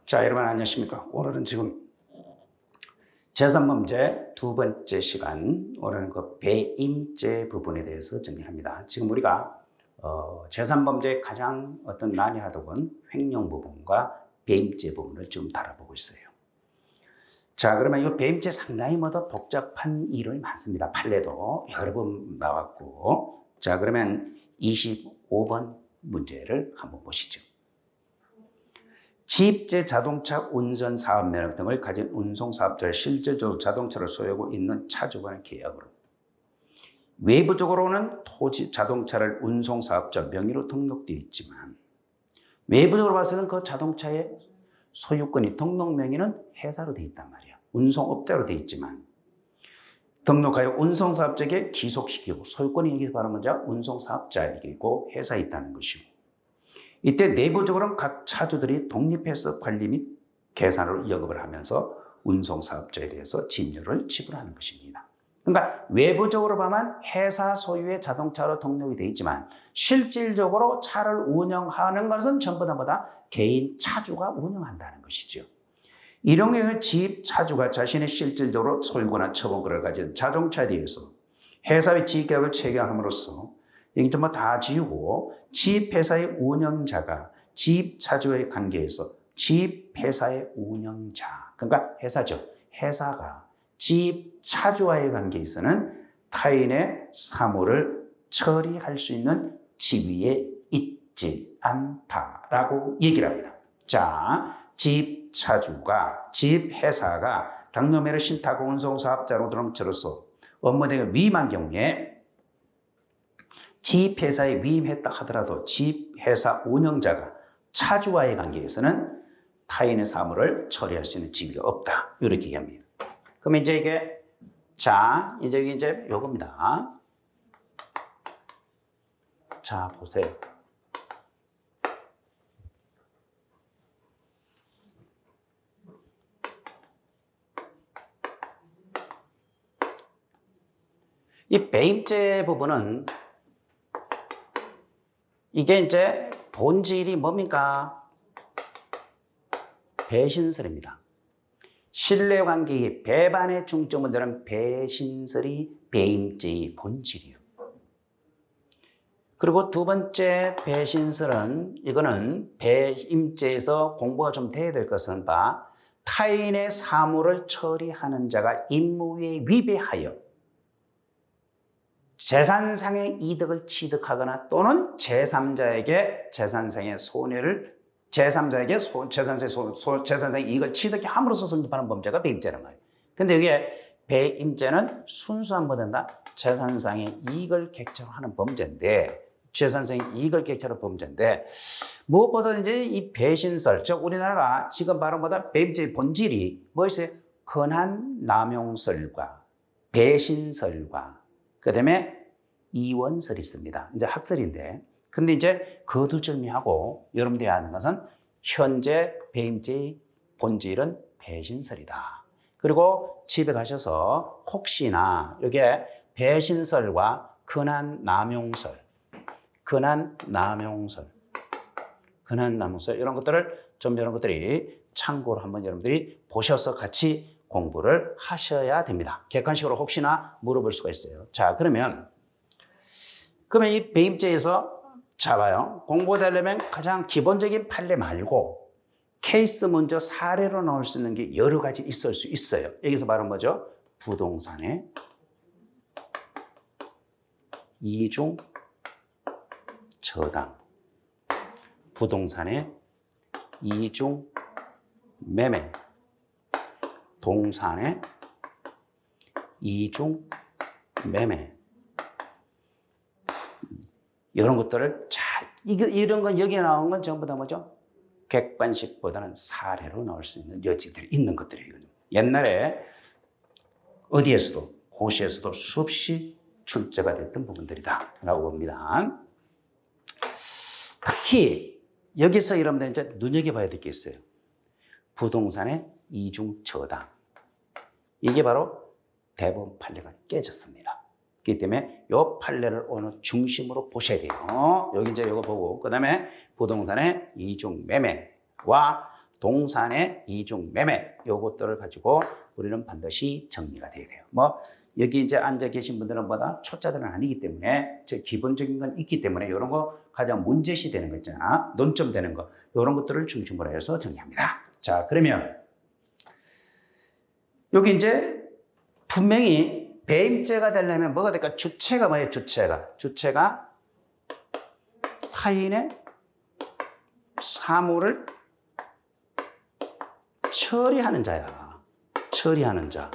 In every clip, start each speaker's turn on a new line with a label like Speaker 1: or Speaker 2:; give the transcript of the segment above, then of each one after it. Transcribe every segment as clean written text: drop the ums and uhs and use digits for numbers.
Speaker 1: 자, 여러분 안녕하십니까? 오늘은 지금 제3범죄 두 번째 시간, 오늘은 그 배임죄 부분에 대해서 정리합니다. 지금 우리가 제3범죄의 가장 난이하다곤 횡령 부분과 배임죄 부분을 지금 다뤄보고 있어요. 자, 그러면 이 배임죄 상당히 복잡한 이론이 많습니다. 판례도 여러 번 나왔고. 자, 그러면 25번 문제를 한번 보시죠. 지입제 자동차 운전 사업 면허 등을 가진 운송사업자를 실질적으로 자동차를 소유하고 있는 차주와의 계약으로 외부적으로는 토지 자동차를 운송사업자 명의로 등록되어 있지만 외부적으로 봐서는 그 자동차의 소유권이 등록 명의는 회사로 되어 있단 말이야. 운송업자로 되어 있지만 등록하여 운송사업자에게 기속시키고 소유권이 여기서 바로 먼저 운송사업자에게 있고 회사에 있다는 것이고, 이때 내부적으로는 각 차주들이 독립해서 관리 및 계산으로 영업을 하면서 운송사업자에 대해서 집료를 지불하는 것입니다. 그러니까 외부적으로 보면 회사 소유의 자동차로 등록이 되어 있지만 실질적으로 차를 운영하는 것은 전부 다 개인 차주가 운영한다는 것이죠. 이런 경우에 지입 차주가 자신의 실질적으로 소유권이나 처분권을 가진 자동차에 대해서 회사의 지입계약을 체결함으로써 이게 전부 다 지우고 지입회사의 운영자가 지입차주의 관계에서 지입회사의 운영자, 그러니까 회사죠. 회사가 지입차주와의 관계에서는 타인의 사물을 처리할 수 있는 지위에 있지 않다라고 얘기를 합니다. 자, 지입차주가 지입회사가 당뇨매를 신탁 운송사업자로 등록처로서 업무 등을 위임한 경우에 지입회사에 위임했다 하더라도 지입회사 운영자가 차주와의 관계에서는 타인의 사물을 처리할 수 있는 지위가 없다. 이렇게 얘기합니다. 그럼 이제 이게 이제 요겁니다. 자, 보세요. 이 배임죄 부분은 이게 이제 본질이 뭡니까? 배신설입니다. 신뢰관계의 배반의 중점을 두는 배신설이 배임죄의 본질이에요. 그리고 두 번째 배신설은 이거는 배임죄에서 공부가 좀 돼야 될 것은 타인의 사물을 처리하는 자가 임무에 위배하여 재산상의 이득을 취득하거나 또는 제3자에게 재산상의 손해를 재산상의 이익을 취득해 함으로써 성립하는 범죄가 배임죄란 말이에요. 근데 이게 배임죄는 순수한 뭐된다? 재산상의 이익을 객체로 하는 범죄인데, 무엇보다 이제 이 배신설, 즉 우리나라가 지금 바로 배임죄의 본질이 뭐 있어요? 권한 남용설과 배신설과 그 다음에 이원설이 있습니다. 이제 학설인데, 근데 이제 거두절미하고 여러분들이 아는 것은 현재 배임죄의 본질은 배신설이다. 그리고 집에 가셔서 혹시나 이게 배신설과 권한 남용설 이런 것들을 좀 여러분들이 참고로 한번 여러분들이 보셔서 같이 공부를 하셔야 됩니다. 객관식으로 혹시나 물어볼 수가 있어요. 자, 그러면 이 배임죄에서 봐요. 공부되려면 가장 기본적인 판례 말고 케이스 먼저 사례로 나올 수 있는 게 여러 가지 있을 수 있어요. 여기서 바로 뭐죠? 부동산의 이중 저당, 부동산의 이중 매매, 동산의 이중 매매, 이런 것들을 이런 건 여기에 나온 건 전부 다 뭐죠? 객관식보다는 사례로 나올 수 있는 여지들이 있는 것들이거든요. 옛날에 어디에서도 고시에서도 수없이 출제가 됐던 부분들이다라고 봅니다. 특히 여기서 여러분들 이제 눈여겨봐야 될 게 있어요. 부동산의 이중 저당. 이게 바로 대법원 판례가 깨졌습니다. 그렇기 때문에 이 판례를 오늘 중심으로 보셔야 돼요. 여기 이제 이거 보고, 그 다음에 부동산의 이중 매매와 동산의 이중 매매 요것들을 가지고 우리는 반드시 정리가 돼야 돼요. 뭐 여기 이제 앉아 계신 분들은 뭐다 초짜들은 아니기 때문에 제 기본적인 건 있기 때문에 이런 거 가장 문제시 되는 거 있잖아. 논점 되는 거 이런 것들을 중심으로 해서 정리합니다. 자, 그러면 여기 이제 분명히 배임죄가 되려면 뭐가 될까? 주체가 뭐예요? 주체가 타인의 사물을 처리하는 자야. 처리하는 자.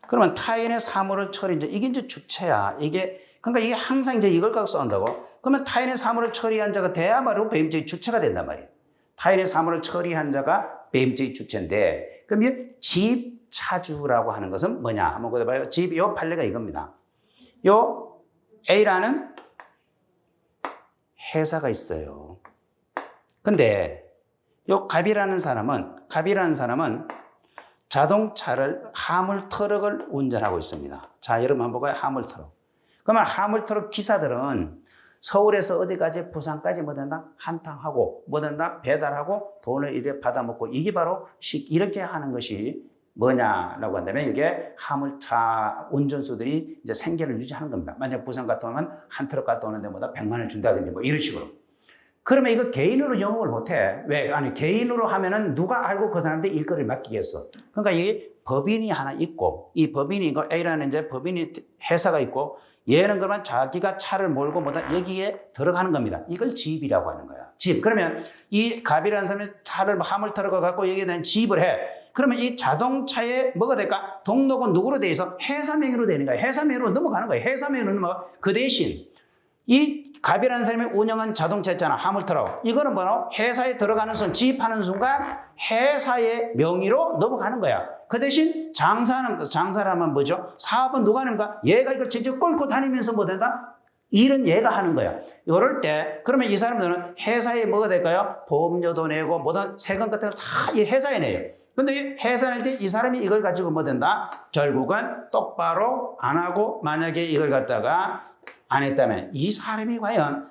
Speaker 1: 그러면 타인의 사물을 처리한 자. 이게 이제 주체야. 그러니까 이게 항상 이제 이걸 갖고 싸운다고. 그러면 타인의 사물을 처리한 자가 돼야말로 배임죄의 주체가 된단 말이에요. 타인의 사물을 처리한 자가 배임죄의 주체인데, 그럼 이 집차주라고 하는 것은 뭐냐? 한번 보여봐요. 요 판례가 이겁니다. 요 A라는 회사가 있어요. 근데 요 갑이라는 사람은 자동차를 화물 트럭을 운전하고 있습니다. 자, 여러분 한번 볼까요? 화물 트럭. 그러면 화물 트럭 기사들은 서울에서 어디까지 부산까지 뭐 된다? 한탕하고 뭐 된다? 배달하고 돈을 이렇게 받아먹고 이게 바로 이렇게 하는 것이 뭐냐라고 한다면 이게 화물차 운전수들이 이제 생계를 유지하는 겁니다. 만약 부산 갔다 오면 한 트럭 갔다 오는데 뭐다 100만 원 준다든지 뭐 이런 식으로. 그러면 이거 개인으로 영업을 못해. 왜? 아니 개인으로 하면은 누가 알고 그 사람한테 일거리를 맡기겠어. 그러니까 이게 법인이 하나 있고 이 법인이 이거 A라는 이제 법인이 회사가 있고 얘는 그러면 자기가 차를 몰고 뭐다 여기에 들어가는 겁니다. 이걸 지입이라고 하는 거야. 지입. 그러면 이 갑이라는 사람이 차를 화물 들어가 갖고 여기에 대한 지입을 해. 그러면 이 자동차에 뭐가 될까? 등록은 누구로 돼 있어? 회사 명의로 되는 거야. 회사 명의로 넘어가는 거야. 회사 명의로 넘어가. 그 대신 이 갑이라는 사람이 운영한 자동차 있잖아. 화물트럭. 이거는 뭐로? 회사에 들어가는 순간, 지입하는 순간 회사의 명의로 넘어가는 거야. 그 대신 장사라면 뭐죠? 사업은 누가 하는 거야? 얘가 이걸 직접 끌고 다니면서 뭐 된다? 일은 얘가 하는 거야. 이럴 때, 그러면 이 사람들은 회사에 뭐가 될까요? 보험료도 내고, 모든 세금 같은 거 다 이 회사에 내요. 근데 이 회사 낼 때 이 사람이 이걸 가지고 뭐 된다? 결국은 똑바로 안 하고, 만약에 이걸 갖다가 안 했다면 이 사람이 과연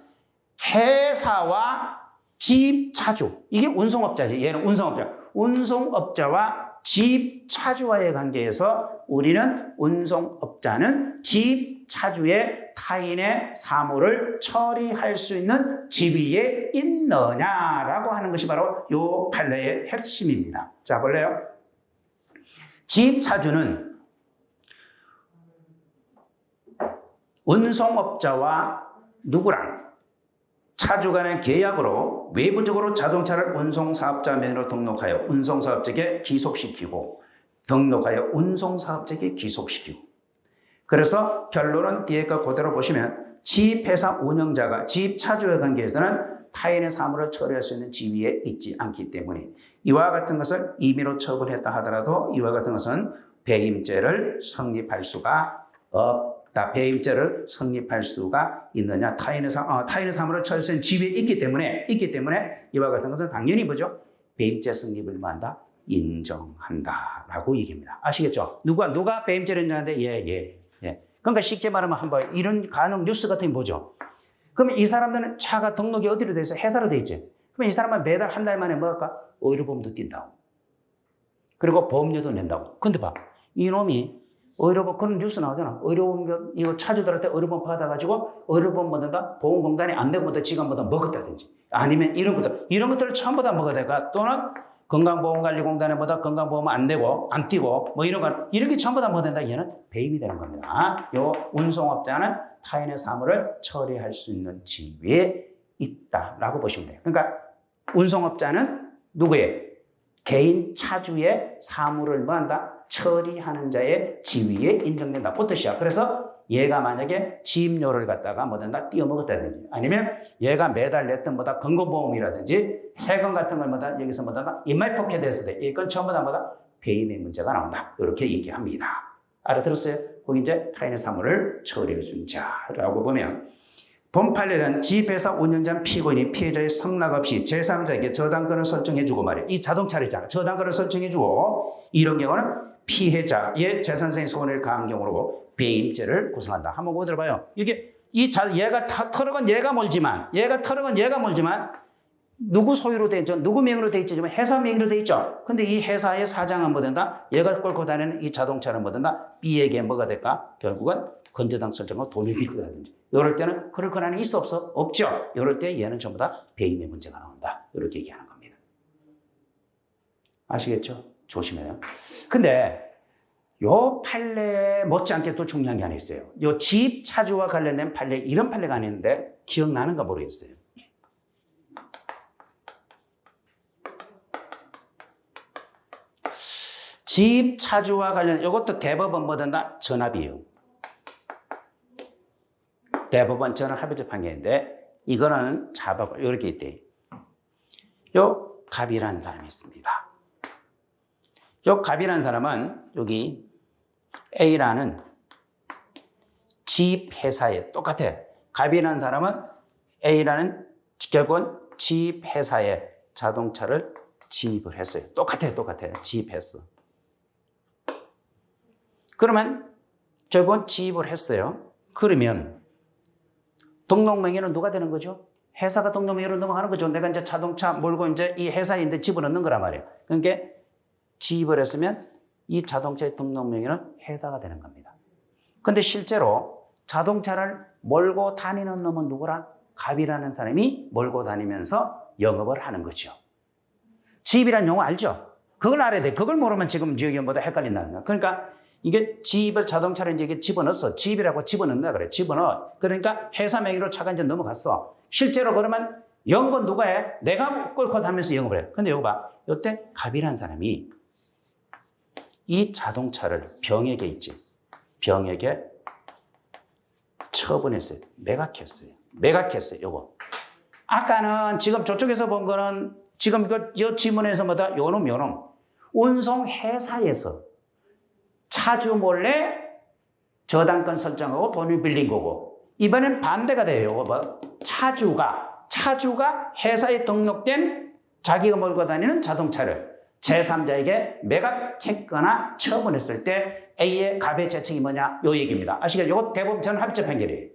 Speaker 1: 회사와 집차주, 이게 운송업자지. 얘는 운송업자. 운송업자와 집차주와의 관계에서 우리는 운송업자는 집차주의 타인의 사물을 처리할 수 있는 지위에 있느냐라고 하는 것이 바로 이 판례의 핵심입니다. 자, 볼래요? 집차주는 운송업자와 누구랑 차주 간의 계약으로 외부적으로 자동차를 운송사업자 명의로 등록하여 운송사업자에게 기속시키고 등록하여 운송사업자에게 기속시키고 그래서 결론은 뒤에 거 그대로 보시면 집회사 운영자가 집차주의 관계에서는 타인의 사물을 처리할 수 있는 지위에 있지 않기 때문에 이와 같은 것을 임의로 처분했다 하더라도 이와 같은 것은 배임죄를 성립할 수가 없다. 배임죄를 성립할 수가 있느냐? 타인의 사물을 처리할 수 있는 지위에 있기 때문에 이와 같은 것은 당연히 뭐죠? 배임죄 성립을 한다? 인정한다라고 얘기합니다. 아시겠죠? 누가 배임죄를 인정하는데 예. 그러니까 쉽게 말하면 한번 이런 간혹 뉴스 같은 거 보죠. 그러면 이 사람들은 차가 등록이 어디로 돼 있어? 회사로 돼 있지. 그러면 이 사람은 매달 한 달 만에 뭐 할까? 의료보험도 뛴다고. 그리고 보험료도 낸다고. 근데 봐. 이놈이 의료보험, 그런 뉴스 나오잖아. 의료보험, 이거 차주들한테 의료보험 받아가지고 의료보험 받는다? 보험공단이 안 내고 뭐다 지갑보다 먹었다든지. 아니면 이런 것들을 전부 다 먹어야 될까? 또는 건강보험관리공단에 보다 건강보험 안 내고, 안 띄고, 뭐 이런 거, 이렇게 전부 다 뭐 된다? 얘는 배임이 되는 겁니다. 요 운송업자는 타인의 사물을 처리할 수 있는 지위에 있다라고 보시면 돼요. 그러니까 운송업자는 누구예요? 개인 차주의 사물을 뭐 한다? 처리하는 자의 지위에 인정된다. 부터시야. 그래서 얘가 만약에 지입료를 갖다가 뭐 된다? 띄어먹었다든지 아니면 얘가 매달 냈던 뭐다? 건강보험이라든지 세금 같은 걸 뭐다? 여기서 뭐다? 임말폭해 됐을 때 이건 전부 다 뭐다? 배임의 문제가 나온다. 이렇게 얘기합니다. 알아들었어요? 거기 이제 타인의 사물을 처리해 준 자라고 보면 본 판례는 지입회사 운영자 피고인이 피해자의 성낙 없이 제3자에게 저당권을 설정해주고 말이에요. 이 자동차를 있잖아. 저당권을 설정해주고 이런 경우는 피해자의 재산상의 손해를 가한 경우로 배임죄를 구성한다. 한번 뭐 들어봐요. 이게 얘가 트럭은 얘가 몰지만 누구 소유로 돼 있죠? 누구 명의로 돼 있죠? 회사 명의로 돼 있죠? 근데 이 회사의 사장은 뭐 된다? 얘가 끌고 다니는 이 자동차는 뭐 된다? B에게 뭐가 될까? 결국은 건저당 설정과 돈이 비거든요. 이럴 때는 그럴 권한이 있어 없어? 없죠. 이럴 때 얘는 전부 다 배임의 문제가 나온다. 이렇게 얘기하는 겁니다. 아시겠죠? 조심해요. 근데 요 판례 못지않게 또 중요한 게 하나 있어요. 요 집 차주와 관련된 판례, 이런 판례가 아닌데 기억나는가 모르겠어요. 집 차주와 관련, 이것도 대법원 뭐 된다? 전합이에요. 대법원 전합 합의적 판결인데 이거는 자법 이렇게 있대. 요 갑이라는 사람이 있습니다. 요 갑이라는 사람은 여기 A라는 집 회사에 똑같아. 갑이라는 사람은 A라는 결국은 집 회사에 자동차를 지입을 했어요. 똑같아. 지입했어. 그러면 결국은 지입을 했어요. 그러면 등록명의는 누가 되는 거죠? 회사가 등록명의로 넘어가는 거죠. 내가 이제 자동차 몰고 이제 이 회사에 이제 집어넣는 거란 말이에요. 그러니까 지입을 했으면 이 자동차의 등록명의는 회사가 되는 겁니다. 근데 실제로 자동차를 몰고 다니는 놈은 누구라? 갑이라는 사람이 몰고 다니면서 영업을 하는 거죠. 지입이라는 용어 알죠? 그걸 알아야 돼. 그걸 모르면 지금 여기 뭐다 헷갈린다는 거야. 그러니까 이게 지입을 자동차를 이제 이게 집어넣었어. 지입이라고 집어넣는다 그래. 집어넣어. 그러니까 회사 명의로 차가 이제 넘어갔어. 실제로 그러면 영업은 누가 해? 내가 끌고 다니면서 영업을 해. 근데 이거 봐. 이때 갑이라는 사람이 이 자동차를 병에게 있지. 병에게 처분했어요. 매각했어요. 요거. 아까는 지금 저쪽에서 본 거는 지금 이 지문에서 뭐다? 요놈. 운송회사에서 차주 몰래 저당권 설정하고 돈을 빌린 거고, 이번엔 반대가 돼요. 뭐 차주가 회사에 등록된 자기가 몰고 다니는 자동차를 제3자에게 매각했거나 처분했을 때 A의 갑의 재청이 뭐냐? 요 얘기입니다. 아시겠죠? 이거 대법원 전 합의적 판결이에요.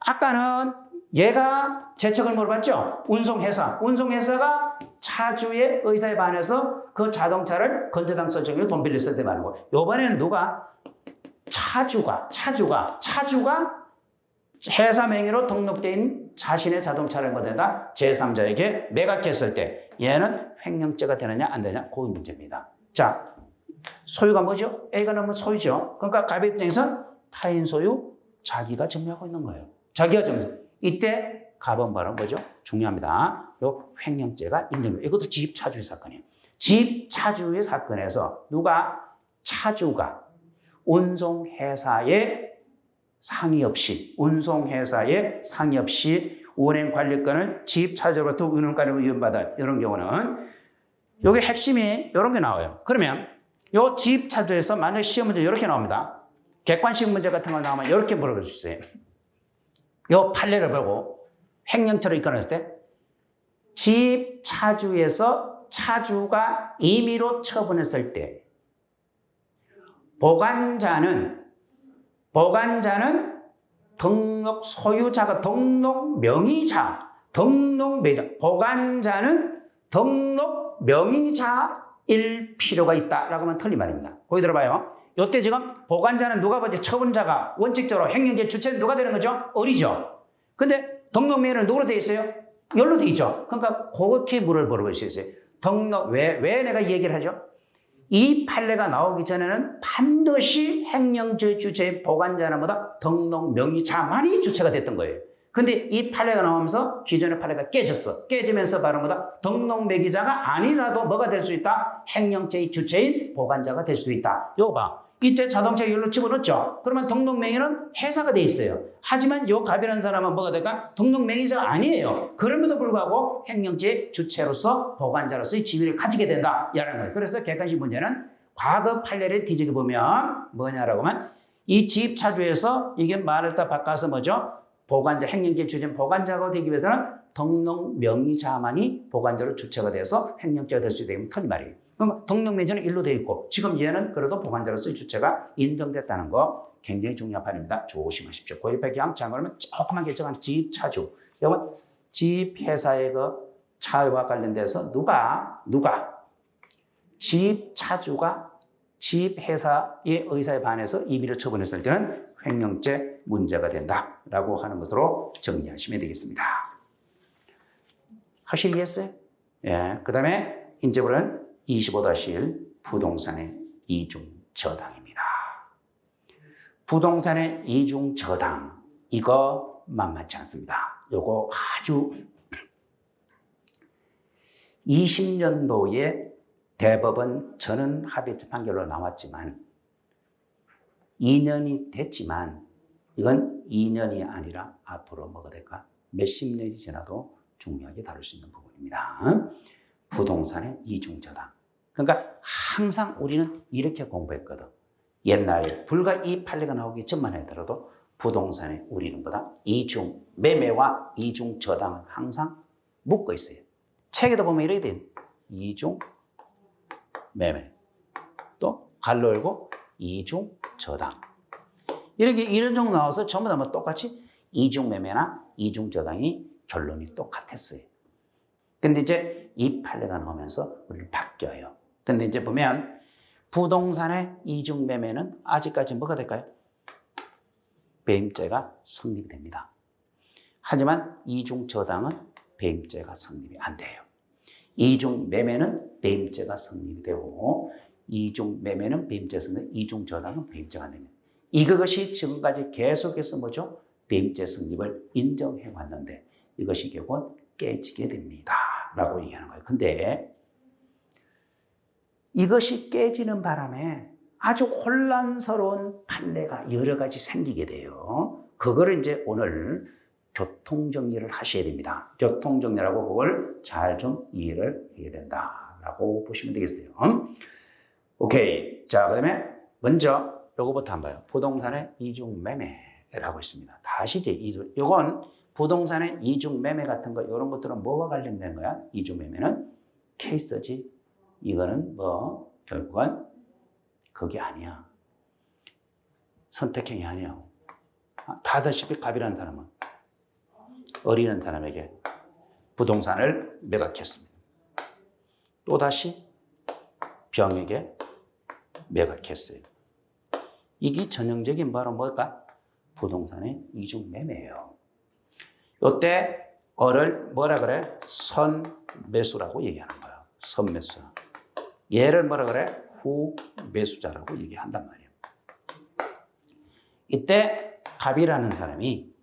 Speaker 1: 아까는 얘가 재청을 물어봤죠? 운송회사가 차주의 의사에 반해서 그 자동차를 건저당 설정으로 돈 빌렸을 때 말하는 거예요. 이번에는 누가? 차주가 회사 명의로 등록된 자신의 자동차를 뭐된다? 제3자에게 매각했을 때 얘는 횡령죄가 되느냐 안 되느냐 그 문제입니다. 자, 소유가 뭐죠? A가 너무 소유죠. 그러니까 갑의 입장에서는 타인 소유 자기가 점유하고 있는 거예요. 자기가 점유. 이때 갑은 바로 뭐죠? 중요합니다. 요 횡령죄가 인정돼요. 이것도 집 차주의 사건이에요. 집 차주의 사건에서 차주가 운송회사의 상의 없이 운행 관리권을 집 차주로부터 운행권을 위임받아 이런 경우는 여기 핵심이 이런 게 나와요. 그러면 요 집 차주에서 만약 시험 문제 이렇게 나옵니다. 객관식 문제 같은 거 나오면 이렇게 물어주세요. 요 판례를 보고 횡령처를 이끌어냈을 때 집 차주에서 차주가 임의로 처분했을 때 보관자는 소유자가 보관자는 등록 명의자일 필요가 있다라고 하면 틀린 말입니다. 거기 들어봐요. 이때 지금 보관자는 누가 보지? 처분자가 원칙적으로 횡령죄 주체는 누가 되는 거죠? 어리죠. 근데 등록 명의는 누구로 되어 있어요? 열로 되어 있죠. 그러니까 그렇게 물어볼 수 있어요. 왜 내가 이 얘기를 하죠? 이 판례가 나오기 전에는 반드시 횡령죄 주체의 보관자는 뭐다? 등록 명의자만이 주체가 됐던 거예요. 근데 이 판례가 나오면서 기존의 판례가 깨지면서 바로 뭐다? 등록 명의자가 아니라도 뭐가 될 수 있다? 횡령죄의 주체인 보관자가 될 수도 있다. 요거 봐. 이때 자동차 열로 집어넣었죠. 그러면 등록 명의는 회사가 돼 있어요. 하지만 요 갑이라는 사람은 뭐가 될까? 등록 명의자가 아니에요. 그럼에도 불구하고 횡령죄 주체로서 보관자로서의 지위를 가지게 된다. 라는 거예요. 그래서 객관식 문제는 과거 판례를 뒤지게 보면 뭐냐라고 하면 이 집 차주에서 이게 말을 다 바꿔서 뭐죠? 보관자, 횡령죄 주체인 보관자가 되기 위해서는 등록 명의자만이 보관자로 주체가 돼서 횡령죄가 될 수 있다면 틀린 말이에요. 그럼 등록 명의자는 일로 되어 있고 지금 얘는 그래도 보관자로서의 주체가 인정됐다는 거 굉장히 중요한 판입니다. 조심하십시오. 고유패 계약 잠그러면 조그만 결정한 집 차주. 이건 집 회사의 그 차와 관련돼서 누가 집 차주가 집 회사의 의사에 반해서 임의를 처분했을 때는 횡령죄 문제가 된다라고 하는 것으로 정리하시면 되겠습니다. 하시겠어요? 예. 그 다음에 이제부터는 25-1 부동산의 이중저당입니다. 부동산의 이중저당 이거 만만치 않습니다. 요거 아주 20년도에 대법원 전원 합의체 판결로 나왔지만 2년이 됐지만 이건 2년이 아니라 앞으로 뭐가 될까? 몇십 년이 지나도 중요하게 다룰 수 있는 부분입니다. 부동산의 이중저당. 그러니까 항상 우리는 이렇게 공부했거든. 옛날에 불과 이 판례가 나오기 전만 하더라도 부동산에 우리는 보다 이중 매매와 이중 저당은 항상 묶어 있어요. 책에도 보면 이렇게 돼. 이중 매매. 또 갈로 열고 이중 저당. 이렇게 이런 정도 나와서 전부 다 뭐 똑같이 이중 매매나 이중 저당이 결론이 똑같았어요. 근데 이제 이 판례가 나오면서 우리는 바뀌어요. 근데 이제 보면 부동산의 이중 매매는 아직까지 뭐가 될까요? 배임죄가 성립이 됩니다. 하지만 이중 저당은 배임죄가 성립이 안 돼요. 이중 매매는 배임죄가 성립이 되고 이중 매매는 배임죄가 성립, 이중 저당은 배임죄가 안 됩니다. 이것이 지금까지 계속해서 뭐죠? 배임죄 성립을 인정해 왔는데 이것이 결국은 깨지게 됩니다. 라고 얘기하는 거예요. 근데 이것이 깨지는 바람에 아주 혼란스러운 판례가 여러 가지 생기게 돼요. 그거를 이제 오늘 교통정리를 하셔야 됩니다. 교통정리라고 그걸 잘 좀 이해를 해야 된다라고 보시면 되겠어요. 오케이. 자, 그 다음에 먼저 요거부터 한번 봐요. 부동산의 이중매매라고 있습니다. 다시 이제 이건 부동산의 이중매매 같은 거 이런 것들은 뭐와 관련된 거야? 이중매매는 케이스지. 이거는 뭐 결국은 그게 아니야. 선택형이 아니야. 다다시피 갑이라는 사람은 어리는 사람에게 부동산을 매각했습니다. 또다시 병에게 매각했어요. 이게 전형적인 바로 뭘까? 부동산의 이중매매예요. 이때 어를 뭐라 그래? 선매수라고 얘기하는 거예요. 선매수. 얘를 뭐라 그래? 후매수자라고 얘기한단 말이에요. 이때 갑이라는 사람이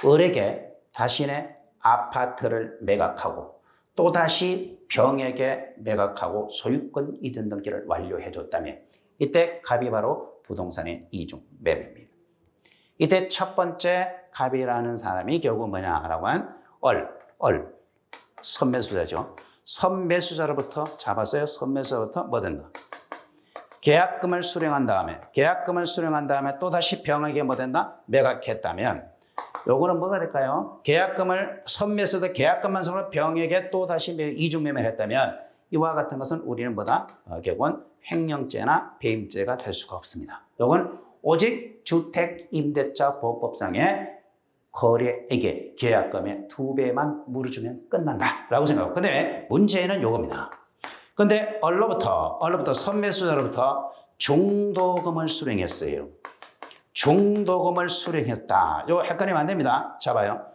Speaker 1: 을에게 자신의 아파트를 매각하고 또다시 병에게 매각하고 소유권 이전 등기를 완료해 줬다면 이때 갑이 바로 부동산의 이중 매매입니다. 이때 첫 번째 갑이라는 사람이 결국 뭐냐라고 하면 선매수자죠. 선매수자로부터 잡았어요. 선매수자로부터 뭐 된다? 계약금을 수령한 다음에 또다시 병에게 뭐 된다? 매각했다면 요거는 뭐가 될까요? 계약금을 선매수자 계약금만 서로 병에게 또다시 이중매매를 했다면 이와 같은 것은 우리는 뭐다? 결국은 횡령죄나 배임죄가 될 수가 없습니다. 요건 오직 주택임대차 보호법상의 거래액의 계약금의 2배만 물어주면 끝난다라고 생각하고 근데 문제는 요겁니다. 근데 얼로부터 선매수자로부터 중도금을 수령했어요. 중도금을 수령했다. 이거 헷갈리면 안 됩니다. 잡아요.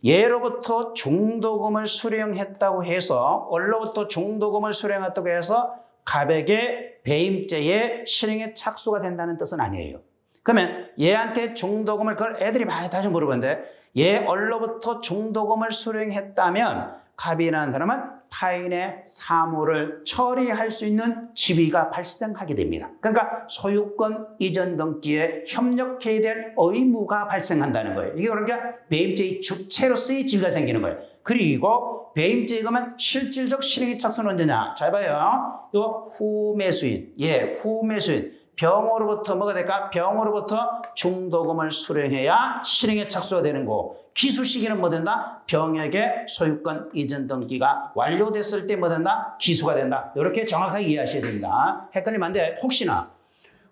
Speaker 1: 예로부터 중도금을 수령했다고 해서 얼로부터 중도금을 수령했다고 해서 갑에게 배임죄의 실행에 착수가 된다는 뜻은 아니에요. 그러면 얘한테 중도금을 그걸 애들이 많이 다시 물어보는데 얘 얼로부터 중도금을 수령했다면 갑이라는 사람은 타인의 사물을 처리할 수 있는 지위가 발생하게 됩니다. 그러니까 소유권 이전 등기에 협력해야 될 의무가 발생한다는 거예요. 이게 그러니까 배임죄의 주체로서의 지위가 생기는 거예요. 그리고 배임죄에 그러면 실질적 실행의 착수는 언제냐? 잘 봐요. 이거 후매수인. 후매수인. 병으로부터 뭐가 될까? 병으로부터 중도금을 수령해야 실행에 착수가 되는 거고 기수 시기는 뭐 된다? 병에게 소유권 이전 등기가 완료됐을 때 뭐 된다? 기수가 된다. 이렇게 정확하게 이해하셔야 됩니다. 헷갈리면 안 돼. 혹시나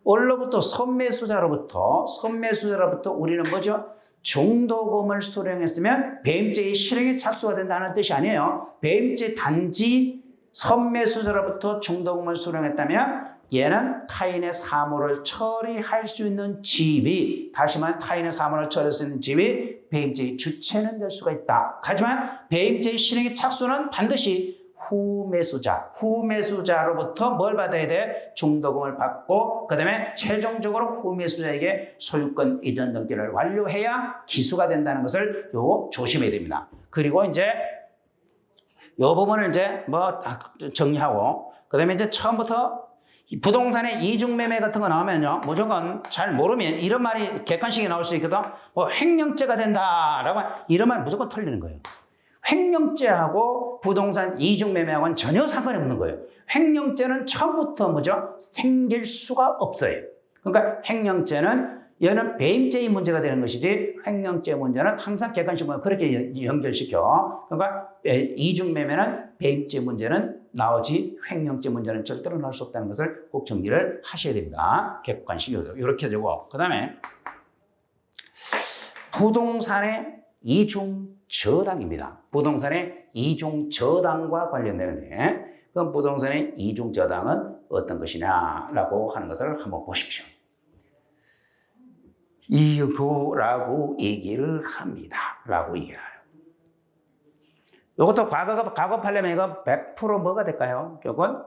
Speaker 1: 얼로부터 선매수자로부터 우리는 뭐죠? 중도금을 수령했으면 배임죄의 실행에 착수가 된다는 뜻이 아니에요. 배임죄 단지 선매수자로부터 중도금을 수령했다면 얘는 타인의 사물을 처리할 수 있는 지위, 다시 말하면 타인의 사물을 처리할 수 있는 지위, 배임죄의 주체는 될 수가 있다. 하지만 배임죄의 실행에 착수는 반드시 후매수자로부터 뭘 받아야 돼? 중도금을 받고 그 다음에 최종적으로 후매수자에게 소유권 이전 등기를 완료해야 기수가 된다는 것을 조심해야 됩니다. 그리고 이제 이 부분을 이제 정리하고 그 다음에 이제 처음부터 부동산의 이중매매 같은 거 나오면요, 무조건 잘 모르면 이런 말이 객관식이 나올 수 있거든. 횡령죄가 된다라고 이런 말 무조건 털리는 거예요. 횡령죄하고 부동산 이중매매하고는 전혀 상관이 없는 거예요. 횡령죄는 처음부터 뭐죠? 생길 수가 없어요. 그러니까 횡령죄는 얘는 배임죄의 문제가 되는 것이지 횡령죄 문제는 항상 객관식으로 그렇게 연결시켜. 그러니까 이중매매는 배임죄 문제는 나오지 횡령죄 문제는 절대로 나올 수 없다는 것을 꼭 정리를 하셔야 됩니다. 객관식으로 이렇게 되고 그 다음에 부동산의 이중저당입니다. 부동산의 이중저당과 관련되는데 그럼 부동산의 이중저당은 어떤 것이냐라고 하는 것을 한번 보십시오. 이유라고 얘기를 합니다. 라고 얘기해요. 이것도 과거판례면 이거 100% 뭐가 될까요? 이건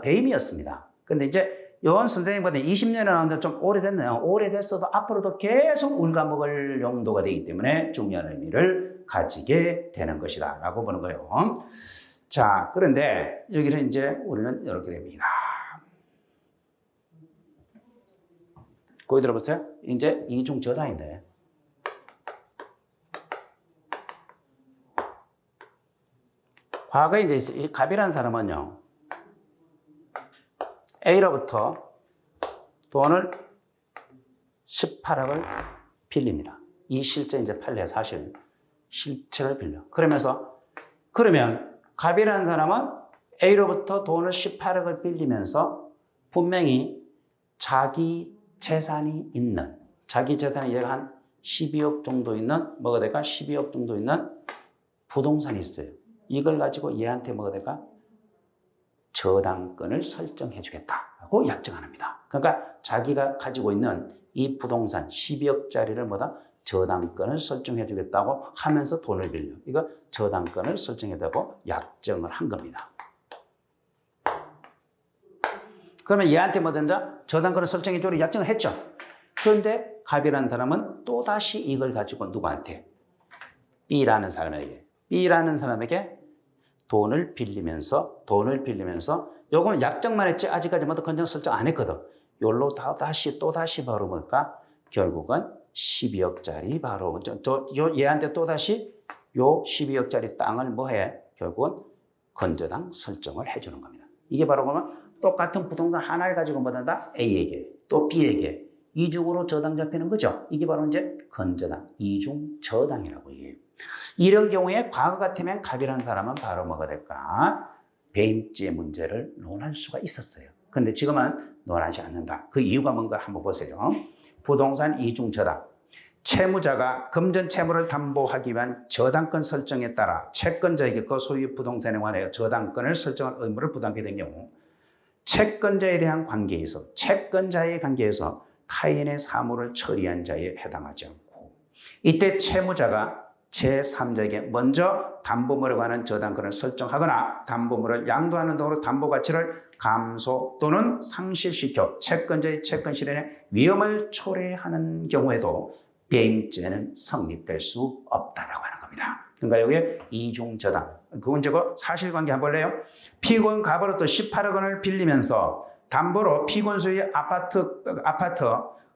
Speaker 1: 배임이었습니다. 근데 이제 요원 선생님보다 20년이 나왔는데 좀 오래됐네요. 오래됐어도 앞으로도 계속 울가먹을 용도가 되기 때문에 중요한 의미를 가지게 되는 것이다. 라고 보는 거예요. 자, 그런데 여기는 이제 우리는 이렇게 됩니다. 거기 들어보세요. 이제 이중저당인데. 과거에 이제 이 갑이라는 사람은요, A로부터 돈을 18억을 빌립니다. 이 실제 이제 판례 사실 실체를 빌려. 그러면 갑이라는 사람은 A로부터 돈을 18억을 빌리면서 분명히 자기 재산이 얘가 한 12억 정도 있는, 뭐가 될까? 12억 정도 있는 부동산이 있어요. 이걸 가지고 얘한테 뭐가 될까? 저당권을 설정해 주겠다고 약정합니다. 그러니까 자기가 가지고 있는 이 부동산 12억짜리를 저당권을 설정해 주겠다고 하면서 돈을 빌려. 이거 저당권을 설정해 달라고 약정을 한 겁니다. 그러면 얘한테 저당권을 설정해 주기로 약정을 했죠. 그런데 갑이라는 사람은 또다시 이걸 가지고 누구한테? B라는 사람에게 돈을 빌리면서 요거는 약정만 했지 아직까지 건전 설정 안 했거든. 요로 또다시 바로 뭘까? 결국은 12억짜리 바로 얘한테 또다시 요 12억짜리 땅을 결국은 건저당 설정을 해주는 겁니다. 이게 바로 그러면 똑같은 부동산 하나를 가지고 A에게 또 B에게 이중으로 저당 잡히는 거죠. 이게 바로 이제 건저당, 이중 저당이라고 얘기해요. 이런 경우에 과거 같으면 갑이라는 사람은 바로 뭐가 될까? 배임죄 문제를 논할 수가 있었어요. 근데 지금은 논하지 않는다. 그 이유가 뭔가 한번 보세요. 부동산 이중 저당. 채무자가 금전 채무를 담보하기 위한 저당권 설정에 따라 채권자에게 그 소유 부동산에 관하여 저당권을 설정할 의무를 부담하게 된 경우 채권자에 대한 채권자의 관계에서 타인의 사물을 처리한 자에 해당하지 않고 이때 채무자가 제3자에게 먼저 담보물에 관한 저당권을 설정하거나 담보물을 양도하는 등으로 담보가치를 감소 또는 상실시켜 채권자의 채권 실현에 위험을 초래하는 경우에도 배임죄는 성립될 수 없다라고 하는 겁니다. 그러니까 여기에 이중저당. 그건 사실관계 한번 볼래요? 피고인 갑으로부터 18억 원을 빌리면서 담보로 피고인 소유의 아파트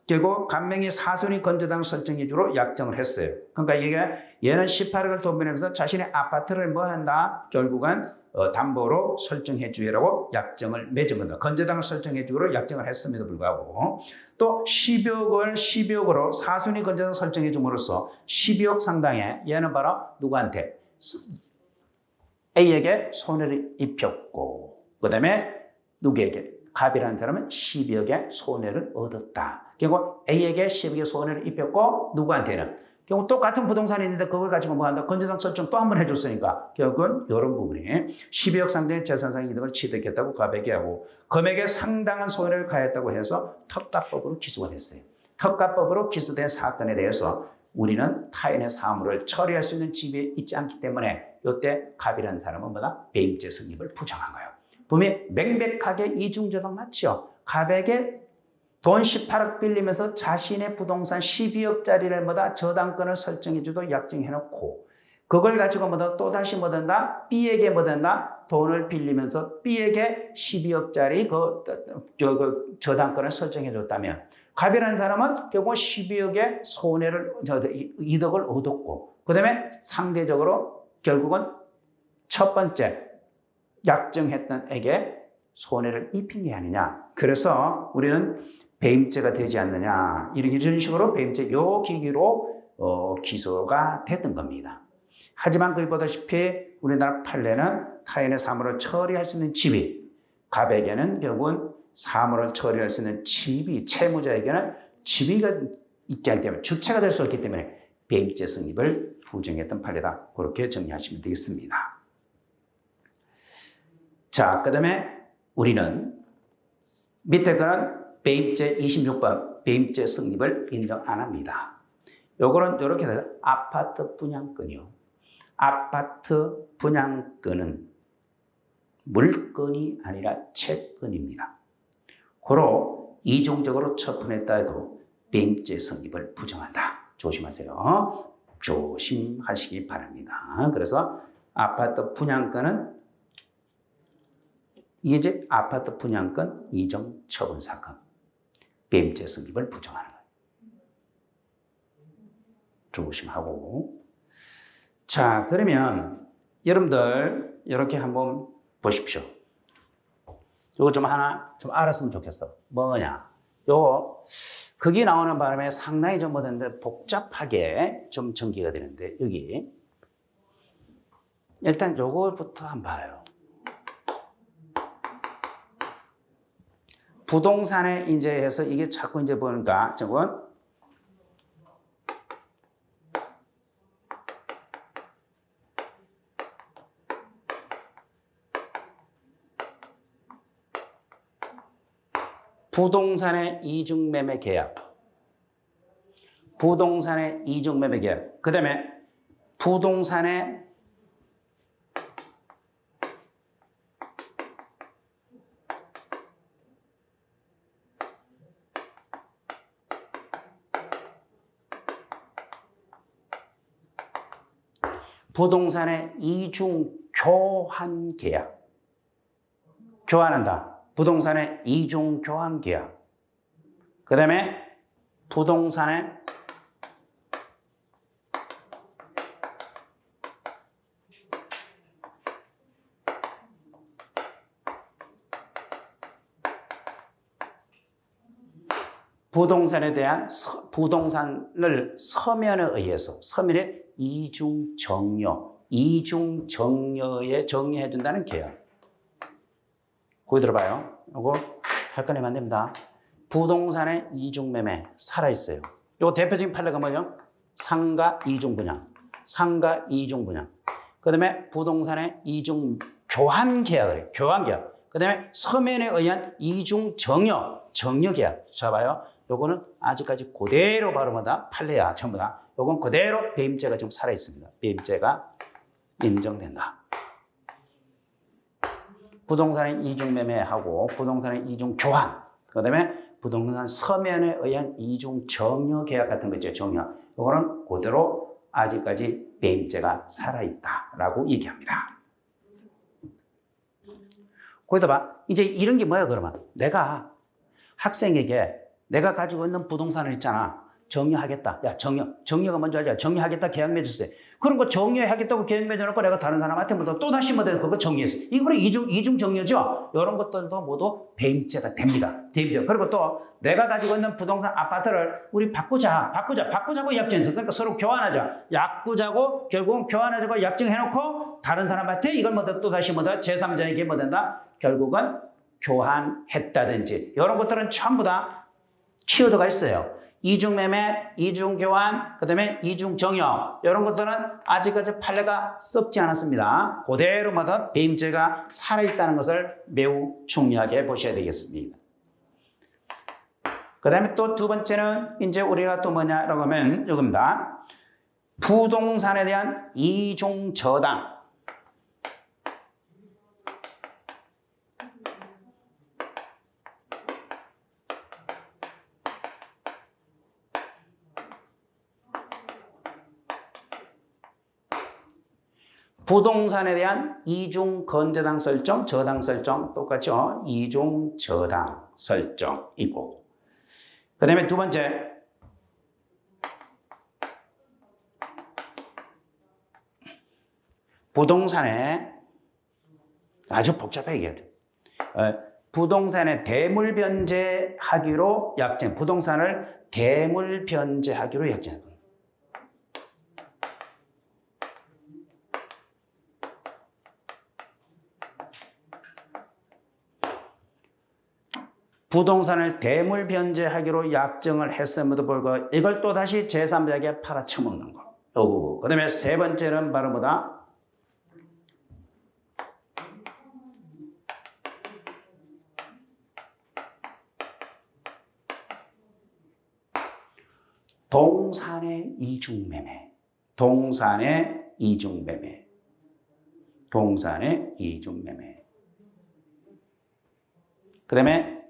Speaker 1: 결국 간명이 사순위 건저당 설정해 주로 약정을 했어요. 그러니까 얘는 18억을 돈 빌리면서 자신의 아파트를 결국은 담보로 설정해 주라고 약정을 맺은 겁니다. 건저당을 설정해 주기로 약정을 했음에도 불구하고 또 12억으로 사순위 건저당 설정해 줌으로써 12억 상당의 얘는 바로 누구한테? A에게 손해를 입혔고 그 다음에 누구에게? 갑이라는 사람은 12억의 손해를 얻었다. 결국 A에게 12억의 손해를 입혔고 누구한테는? 결국 똑같은 부동산이 있는데 그걸 가지고 뭐 한다? 건전상 설정 또 한 번 해줬으니까 결국은 이런 부분이 12억 상당의 재산상 이득을 취득했다고 가백하고 금액에 상당한 손해를 가했다고 해서 특가법으로 기소가 됐어요. 특가법으로 기소된 사건에 대해서 우리는 타인의 사물을 처리할 수 있는 집이 있지 않기 때문에 이때 갑이라는 사람은 뭐다? 배임죄 성립을 부정한 거예요. 분명히 명백하게 이중저당 맞죠? 갑에게 돈 18억 빌리면서 자신의 부동산 12억짜리를 뭐다? 저당권을 설정해주도 약정해놓고 그걸 가지고 뭐다? 또다시 뭐든다? B에게 뭐든다? 돈을 빌리면서 B에게 12억짜리 그 저당권을 설정해줬다면 갑이라는 사람은 결국 12억의 이득을 얻었고 그 다음에 상대적으로 결국은 첫 번째 약정했던 에게 손해를 입힌 게 아니냐. 그래서 우리는 배임죄가 되지 않느냐. 이런 식으로 배임죄 요 기기로 기소가 됐던 겁니다. 하지만 거기 보다시피 우리나라 판례는 타인의 사물을 처리할 수 있는 집이 갑에게는 결국은 사물을 처리할 수 있는 집이 채무자에게는 지위가 있게 하기 때문에 주체가 될 수 없기 때문에 배임죄 성립을 부정했던 판례다. 그렇게 정리하시면 되겠습니다. 자, 그 다음에 우리는 밑에 거는 배임죄 26번 배임죄 성립을 인정 안 합니다. 요거는 이렇게 돼요. 아파트 분양권이요. 아파트 분양권은 물건이 아니라 채권입니다. 고로 이중적으로 처분했다 해도 배임죄 성립을 부정한다. 조심하세요. 조심하시기 바랍니다. 그래서 아파트 분양권은 이게 이제 아파트 분양권 이정 처분 사건 배임죄 성립을 부정하는 거예요. 조심하고. 자, 그러면 여러분들 이렇게 한번 보십시오. 이거 좀 하나 좀 알았으면 좋겠어. 뭐냐? 요거 거기 나오는 바람에 상당히 좀 뭐든데 복잡하게 좀 전개가 되는데 여기 일단 요거부터 한번 봐요. 부동산에 이제 해서 이게 자꾸 이제 보니까 저건 부동산의 이중매매 계약, 부동산의 이중매매 계약, 그 다음에 부동산의 이중 교환 계약, 교환한다. 부동산의 이중 교환 계약. 그 다음에 부동산의 부동산에 대한 부동산을 서면에 의해서 서면의 이중 정려에 정리해준다는 계약. 거기 들어봐요. 이거 헷갈리면 안 됩니다. 부동산의 이중매매 살아있어요. 이거 대표적인 판례가 뭐예요? 상가 이중분양. 상가 이중분양. 그 다음에 부동산의 이중 교환 계약을 교환 계약. 그 다음에 서면에 의한 이중 정려 계약. 자, 봐요. 요거는 아직까지 그대로 바로 뭐다? 판례야, 전부 다. 요건 그대로 배임죄가 지금 살아있습니다. 배임죄가 인정된다. 부동산의 이중 매매하고 부동산의 이중 교환, 그 다음에 부동산 서면에 의한 이중 정려 계약 같은 거 있죠. 정려. 이거는 그대로 아직까지 배임죄가 살아있다라고 얘기합니다. 거기다 봐. 이제 이런 게 뭐야, 그러면? 내가 학생에게 내가 가지고 있는 부동산을 있잖아. 정려하겠다. 야, 정려가 먼저 하자. 정려하겠다. 계약 맺었어요. 그런 거 정리하겠다고 계획 맺어놓고 내가 다른 사람한테 또 다시 그거 정리했어. 이거는 이중 정리죠. 이런 것들도 모두 배임죄가 됩니다. 배임죄. 그리고 또 내가 가지고 있는 부동산 아파트를 우리 바꾸자고 약정했어. 그러니까 서로 교환하자. 바꾸자고 결국은 교환하자고 약정해놓고 다른 사람한테 이걸 또 다시 제3자에게 된다. 결국은 교환했다든지 이런 것들은 전부 다 키워드가 있어요. 이중매매, 이중교환, 그 다음에 이중정여 이런 것들은 아직까지 판례가 썩지 않았습니다. 그대로마다 배임죄가 살아있다는 것을 매우 중요하게 보셔야 되겠습니다. 그 다음에 또 두 번째는 이제 우리가 또 뭐냐라고 하면 이겁니다. 부동산에 대한 이중저당. 부동산에 대한 이중 건저당 설정, 저당 설정 똑같죠? 이중 저당 설정이고. 그 다음에 두 번째. 부동산에 아주 복잡하게 얘기해야 돼. 부동산에 대물 변제하기로 약정. 부동산을 대물 변제하기로 약정. 부동산을 대물 변제하기로 약정을 했음에도 불구하고 이걸 또다시 제3자에게 팔아쳐먹는 거. 그 다음에 세 번째는 바로 뭐다? 동산의 이중매매. 동산의 이중매매. 동산의 이중매매. 그 다음에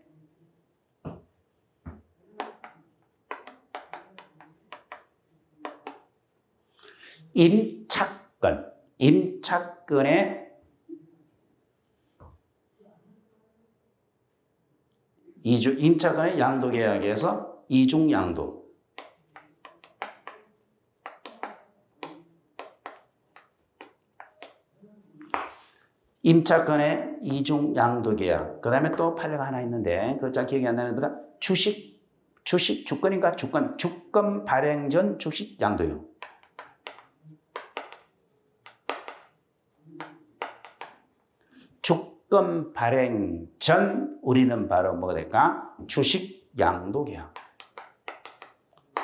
Speaker 1: 임차권. 임차권의 임차권의 양도계약에서 이중양도. 임차권의 이중양도계약. 그 다음에 또 판례가 하나 있는데 그거 잘 기억이 안 나는 보다 주권인가 주권 발행 전 주식 양도요. 주권 발행 전 우리는 바로 뭐가 될까? 주식 양도계약.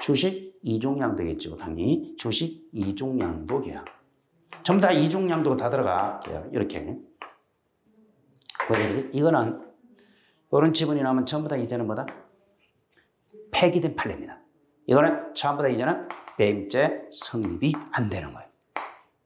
Speaker 1: 주식 이중양도겠죠. 당연히 주식 이중양도계약. 전부 다 이중양도가 다 들어가. 이렇게. 이거는 이런 지분이 나오면 전부 다 이제는 뭐다? 폐기된 판례입니다. 이거는 전부 다 이제는 배임죄 성립이 안 되는 거예요.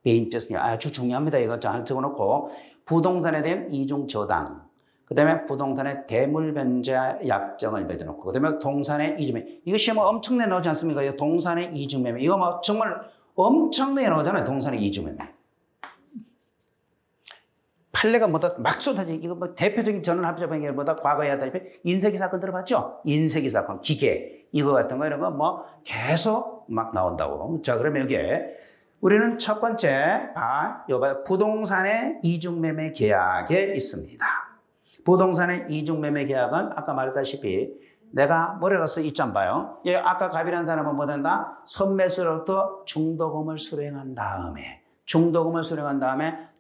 Speaker 1: 배임죄 성립 아주 중요합니다. 이거 잘 적어놓고 부동산에 대한 이중저당, 그 다음에 부동산의 대물변제 약정을 맺어놓고, 그 다음에 동산의 이중매매. 이거 시험에 엄청나게 나오지 않습니까? 동산의 이중매매. 이거 뭐 정말 엄청나게 나오잖아요. 동산의 이중매매. 판례가 뭐다 막 쏟아지. 이거 뭐 대표적인 전원합의자방이 뭐다 과거에 하다시피 인쇄기 사건 들어봤죠? 인쇄기 사건, 기계 이거 같은 거 이런 거 뭐 계속 막 나온다고. 자, 그러면 여기에 우리는 첫 번째 부동산의 이중매매 계약에 있습니다. 부동산의 이중매매 계약은 아까 말했다시피 내가 뭐라고 써 있지 봐요. 예, 아까 갑이라는 사람은 뭐 된다? 선매수로부터 중도금을 수령한 다음에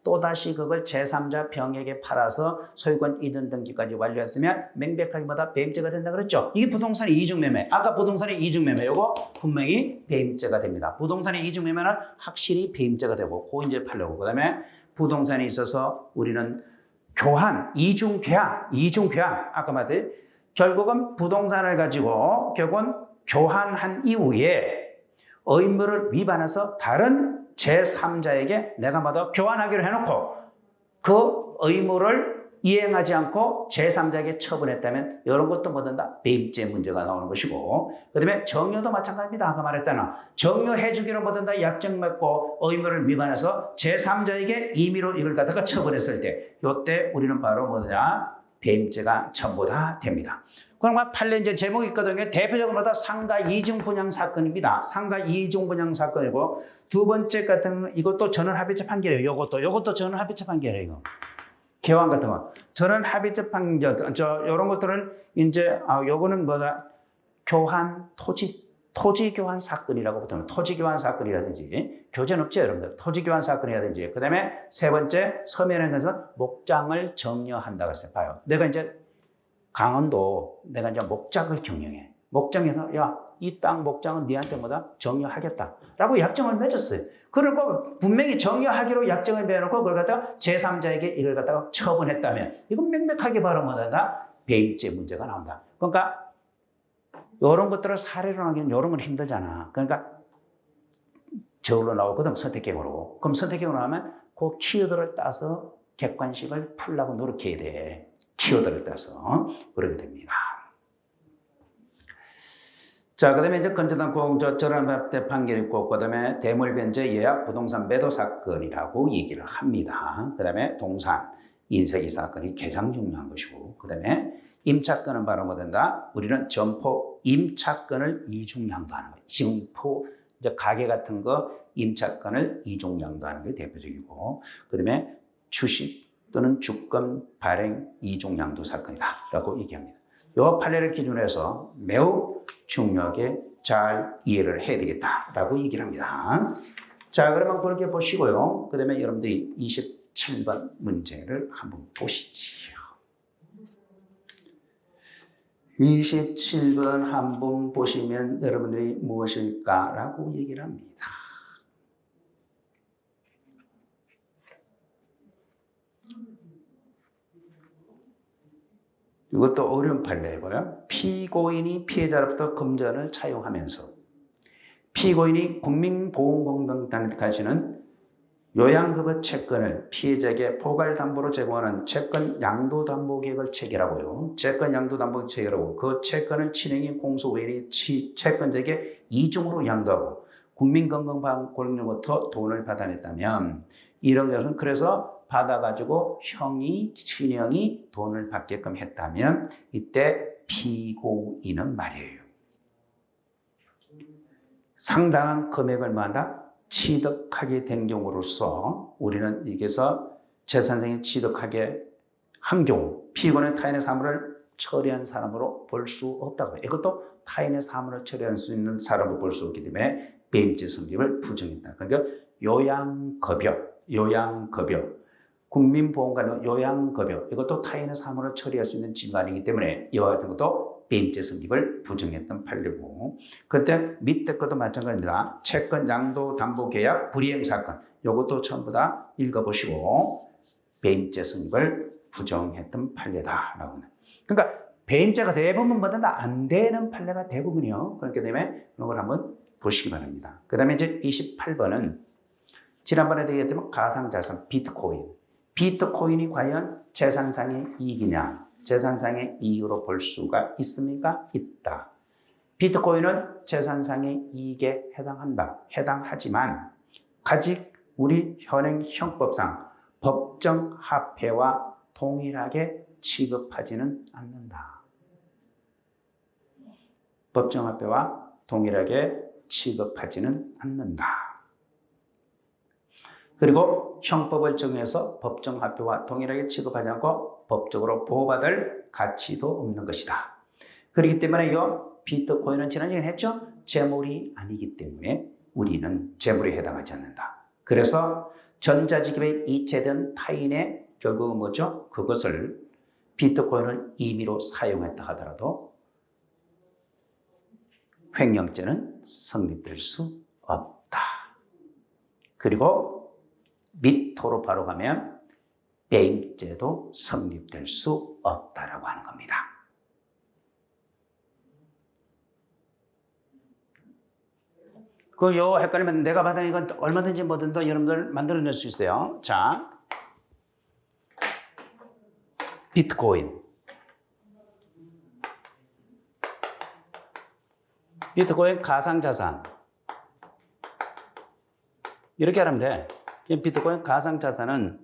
Speaker 1: 또다시 그걸 제3자 병에게 팔아서 소유권 이전 등기까지 완료했으면 명백하게 뭐다 배임죄가 된다 그랬죠. 이게 부동산의 이중매매. 아까 부동산의 이중매매 요거 분명히 배임죄가 됩니다. 부동산의 이중매매는 확실히 배임죄가 되고 고인제 팔려고. 그다음에 부동산에 있어서 우리는 교환, 이중교환 아까 말했듯이 결국은 부동산을 가지고 결국은 교환한 이후에 의무를 위반해서 다른 제3자에게 내가 뭐다 교환하기로 해놓고 그 의무를 이행하지 않고 제3자에게 처분했다면 이런 것도 뭐든다 배임죄 문제가 나오는 것이고, 그 다음에 정여도 마찬가지입니다. 아까 말했잖아. 정여해주기로 뭐든다 약정 맺고 의무를 위반해서 제3자에게 임의로 이걸 갖다가 처분했을 때 이때 우리는 바로 뭐냐 배임죄가 전부 다 됩니다. 그럼 판례 이제 제목이 있거든요. 대표적으로 상가 이중 분양 사건입니다. 상가 이중 분양 사건이고, 두 번째 같은 이것도 전원합의체 판결이에요. 요것도 전원합의체 판결이에요. 이거. 개환 같은 거. 전원합의체 판결. 요런 것들은 이제 요거는 뭐다? 교환 토지 교환 사건이라고 보통 토지 교환 사건이라든지 교제는 없죠, 여러분들. 토지 교환 사건이라든지. 그다음에 세 번째 서면에 대해서 목장을 정려한다고 했어요. 봐요. 내가 이제 강원도 내가 이제 목장을 경영해. 목장에서 야 이 땅 목장은 니한테 뭐다? 정여하겠다라고 약정을 맺었어요. 그리고 분명히 정여하기로 약정을 맺어놓고 그걸 갖다가 제3자에게 이걸 갖다가 처분했다면 이건 명백하게 바로 뭐다? 배임죄 문제가 나온다. 그러니까 이런 것들을 사례로 하기는 이런 건 힘들잖아. 그러니까 저울로 나오거든, 선택경으로. 그럼 선택경으로 하면 그 키워드를 따서 객관식을 풀려고 노력해야 돼. 키워드를 따서. 그러게 됩니다. 자, 그 다음에 이제 건재단 공저절한 판결이 있고, 그 다음에 대물변제 예약 부동산 매도 사건이라고 얘기를 합니다. 그 다음에 동산, 인쇄기 사건이 가장 중요한 것이고, 그 다음에 임차권은 바로 뭐 된다? 우리는 점포 임차권을 이중양도하는 거예요. 점포 이제 가게 같은 거 임차권을 이중양도하는 게 대표적이고, 그 다음에 주식 또는 주권 발행 이중양도 사건이다라고 얘기합니다. 이 판례를 기준으로 해서 매우 중요하게 잘 이해를 해야 되겠다라고 얘기를 합니다. 자, 그러면 그렇게 보시고요. 그 다음에 여러분들이 27번 문제를 한번 보시지요. 27번 한번 보시면 여러분들이 무엇일까라고 얘기를 합니다. 이것도 어려운 판례고요. 피고인이 피해자로부터 금전을 차용하면서 피고인이 국민보험공단한테 가지는 요양급여 채권을 피해자에게 포괄담보로 제공하는 채권 양도담보계획을 체결하고요. 채권 양도담보 체결하고 그 채권을 친행인 공소회의인이 채권자에게 이중으로 양도하고 국민건강보험공단으로부터 돈을 받아냈다면 이런 것은 그래서 받아가지고 형이, 친형이 돈을 받게끔 했다면 이때 피고인은 말이에요. 상당한 금액을 뭐한다? 취득하게 된 경우로서 우리는 여기서 재산상에 취득하게 한 경우 피고는 타인의 사물을 처리한 사람으로 볼 수 없다고 해요. 이것도 타인의 사물을 처리할 수 있는 사람으로 볼 수 없기 때문에 배임죄 성립을 부정했다. 그러니까 요양급여 국민보험관은 요양급여 이것도 타인의 사물을 처리할 수 있는 질관이기 때문에 이와 같은 것도 배임죄 성립을 부정했던 판례고 그때 밑에 것도 마찬가지입니다. 채권 양도 담보 계약 불이행 사건 이것도 전부 다 읽어보시고 배임죄 성립을 부정했던 판례다라고 하는. 그러니까 배임죄가 대부분 뭐든 다 안 되는 판례가 대부분이요. 그렇기 때문에 그런 걸 한번 보시기 바랍니다. 그 다음에 이제 28번은 지난번에 얘기했지만 가상자산 비트코인. 비트코인이 과연 재산상의 이익이냐? 재산상의 이익으로 볼 수가 있습니까? 있다. 비트코인은 재산상의 이익에 해당하지만 아직 우리 현행 형법상 법정 화폐와 동일하게 취급하지는 않는다. 법정 화폐와 동일하게 취급하지는 않는다. 그리고 형법을 정해서 법정화폐와 동일하게 취급하지 않고 법적으로 보호받을 가치도 없는 것이다. 그렇기 때문에 이 비트코인은 지난 시간에 했죠? 재물이 아니기 때문에 우리는 재물에 해당하지 않는다. 그래서 전자지급에 이체된 타인의 결국은 뭐죠? 그것을 비트코인을 임의로 사용했다 하더라도 횡령죄는 성립될 수 없다. 그리고 밑으로 바로 가면 배임죄도 성립될 수 없다라고 하는 겁니다. 요 헷갈리면 내가 받은 이건 얼마든지 뭐든 더 여러분들 만들어낼 수 있어요. 자, 비트코인. 비트코인 가상자산. 이렇게 하면 돼. 비트코인 가상자산은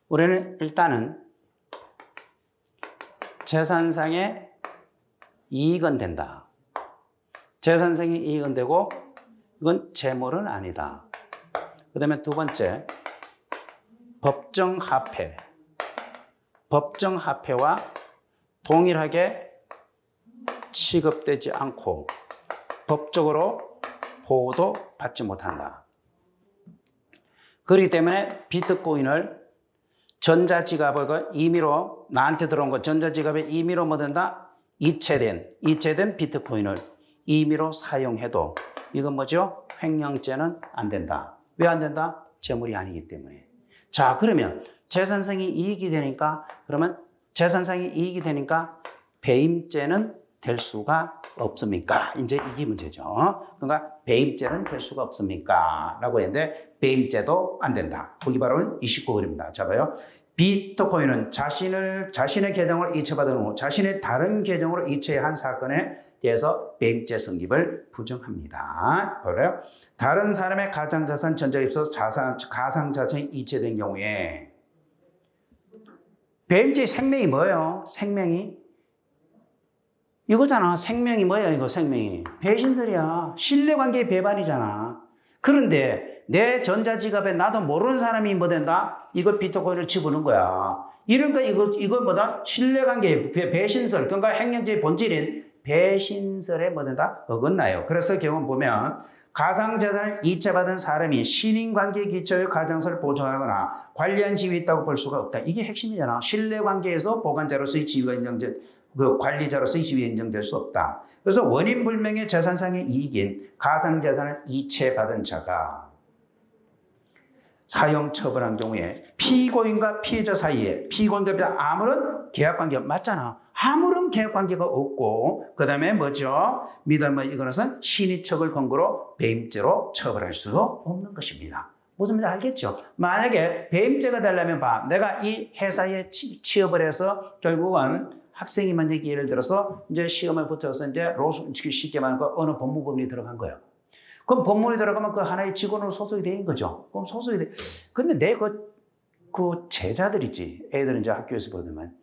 Speaker 1: 우리는 일단은 재산상의 이익은 된다. 재산상의 이익은 되고 이건 재물은 아니다. 그 다음에 두 번째 법정화폐. 법정화폐와 동일하게 취급되지 않고 법적으로 보호도 받지 못한다. 그렇기 때문에 비트코인을 전자지갑을 임의로 나한테 들어온 거 전자지갑에 임의로 뭐 된다? 이체된 비트코인을 임의로 사용해도 이건 뭐죠? 횡령죄는 안 된다. 왜 안 된다? 재물이 아니기 때문에. 자, 그러면 재산상의 이익이 되니까 그러면 재산상의 이익이 되니까 배임죄는 될 수가 없습니까? 이제 이게 문제죠. 그러니까 배임죄는 될 수가 없습니까? 라고 했는데 배임죄도 안 된다. 거기 바로 29번입니다. 자, 봐요. 비트코인은 자신의 계정을 이체받은 후 자신의 다른 계정으로 이체한 사건에 대해서 배임죄 성립을 부정합니다. 봐요. 다른 사람의 가상자산 전자에 있어서 가상자산이 이체된 경우에 배임죄의 생명이 뭐예요? 생명이 이거잖아. 생명이 뭐야, 이거 생명이. 배신설이야. 신뢰관계의 배반이잖아. 그런데 내 전자지갑에 나도 모르는 사람이 뭐 된다? 이거 비트코인을 집어넣은 거야. 이런 거, 이거 뭐다? 신뢰관계의 배신설. 그러니까 횡령죄의 본질인 배신설에 뭐 된다? 어긋나요. 그래서 경험 보면 가상자산을 이체받은 사람이 신인관계에 기초의 가정설 보존하거나 관리한 지위에 있다고 볼 수가 없다. 이게 핵심이잖아. 신뢰관계에서 보관자로서의 지위가 인정된 그 관리자로서의 지위에 인정될 수 없다. 그래서 원인 불명의 재산상의 이익인 가상자산을 이체받은 자가 사형 처벌한 경우에 피고인과 피해자 사이에 피고인과 아무런 계약관계가 맞잖아. 아무런 계약관계가 없고 그 다음에 뭐죠? 미달뭐 이거는 신의척을 근거로 배임죄로 처벌할 수도 없는 것입니다. 무슨 말인지 알겠죠? 만약에 배임죄가 되려면 봐. 내가 이 회사에 취업을 해서 결국은 학생이 만약에 예를 들어서 이제 시험에 붙어서 이제 쉽게 말하면 어느 법무법인이 들어간 거예요. 그럼 법무원이 들어가면 그 하나의 직원으로 소속이 된 거죠. 그럼 소속이 돼. 근데 내 그 제자들 있지. 애들은 이제 학교에서 보면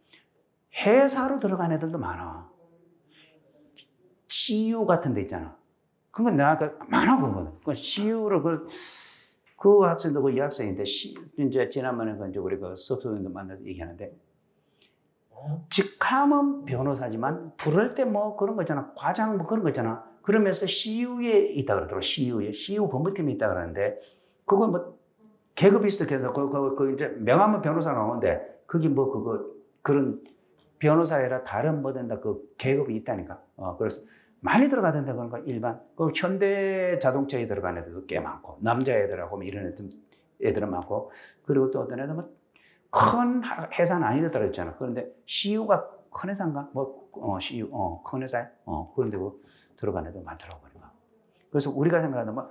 Speaker 1: 회사로 들어간 애들도 많아. CU 같은 데 있잖아. 그건 내가 많아 그거는. 그 CU를 그 학생도 그 여학생인데 이제 지난번에 이제 우리 그 서초동도 만나서 얘기하는데. 직함은 변호사지만 부를 때 뭐 그런 거 있잖아. 과장 뭐 그런 거 있잖아. 그러면서 CU에 있다 그러더라고. CU 법무팀에 있다 그러는데 그건 뭐 계급이 있어. 그래서 그 이제 명함은 변호사 나오는데 그게 뭐 그런 변호사라 다른 뭐 된다 그 계급이 있다니까. 그래서 많이 들어가던데 그러니까 일반 그 현대 자동차에 들어간 애들도 꽤 많고 남자 애들하고 뭐 이런 애들은 많고 그리고 또 어떤 애들은 큰 회사는 아니다 그랬잖아. 그런데 CU가 큰 회사인가? CU, 큰 회사야? 그런데 뭐 들어간 애도 많더라고. 그러니까. 그래서 우리가 생각하는 뭐,